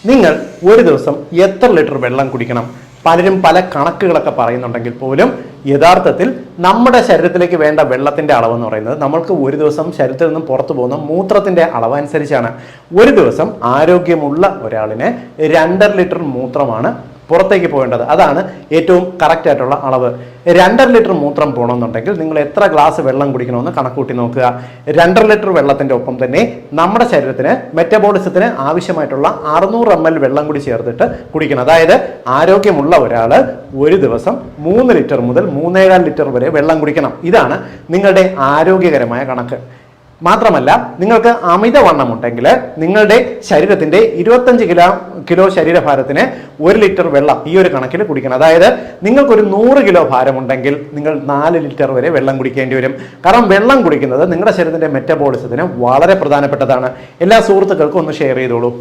നിങ്ങൾ ഒരു ദിവസം എത്ര ലിറ്റർ വെള്ളം കുടിക്കണം? പലരും പല കണക്കുകളൊക്കെ പറയുന്നുണ്ടെങ്കിൽ പോലും യഥാർത്ഥത്തിൽ നമ്മുടെ ശരീരത്തിലേക്ക് വേണ്ട വെള്ളത്തിന്റെ അളവ് എന്ന് പറയുന്നത് നമ്മൾക്ക് ഒരു ദിവസം ശരീരത്തിൽ നിന്നും പുറത്തു പോകുന്ന മൂത്രത്തിന്റെ അളവ് അനുസരിച്ചാണ്. ഒരു ദിവസം ആരോഗ്യമുള്ള ഒരാളിന് 2.5 ലിറ്റർ മൂത്രമാണ് പുറത്തേക്ക് പോകേണ്ടത്. അതാണ് ഏറ്റവും കറക്റ്റ് ആയിട്ടുള്ള അളവ്. 2.5 ലിറ്റർ മൂത്രം പോകണമെന്നുണ്ടെങ്കിൽ നിങ്ങൾ എത്ര ഗ്ലാസ് വെള്ളം കുടിക്കണമെന്ന് കണക്കൂട്ടി നോക്കുക. 2.5 ലിറ്റർ വെള്ളത്തിന്റെ ഒപ്പം തന്നെ നമ്മുടെ ശരീരത്തിന് മെറ്റബോളിസത്തിന് ആവശ്യമായിട്ടുള്ള 600 ml വെള്ളം കൂടി ചേർത്തിട്ട് കുടിക്കണം. അതായത് ആരോഗ്യമുള്ള ഒരാൾ ഒരു ദിവസം 3 ലിറ്റർ മുതൽ 3.25 ലിറ്റർ വരെ വെള്ളം കുടിക്കണം. ഇതാണ് നിങ്ങളുടെ ആരോഗ്യകരമായ കണക്ക്. മാത്രമല്ല, നിങ്ങൾക്ക് അമിതവണ്ണം ഉണ്ടെങ്കിൽ നിങ്ങളുടെ ശരീരത്തിന്റെ 25 കിലോ ശരീരഭാരത്തിന് 1 ലിറ്റർ വെള്ളം ഈ ഒരു കണക്കിൽ കുടിക്കണം. അതായത് നിങ്ങൾക്കൊരു 100 കിലോ ഭാരമുണ്ടെങ്കിൽ നിങ്ങൾ 4 ലിറ്റർ വരെ വെള്ളം കുടിക്കേണ്ടി വരും. കാരണം വെള്ളം കുടിക്കുന്നത് നിങ്ങളുടെ ശരീരത്തിന്റെ മെറ്റബോളിസത്തിന് വളരെ പ്രധാനപ്പെട്ടതാണ്. എല്ലാ സുഹൃത്തുക്കൾക്കും ഒന്ന് ഷെയർ ചെയ്തോളൂ.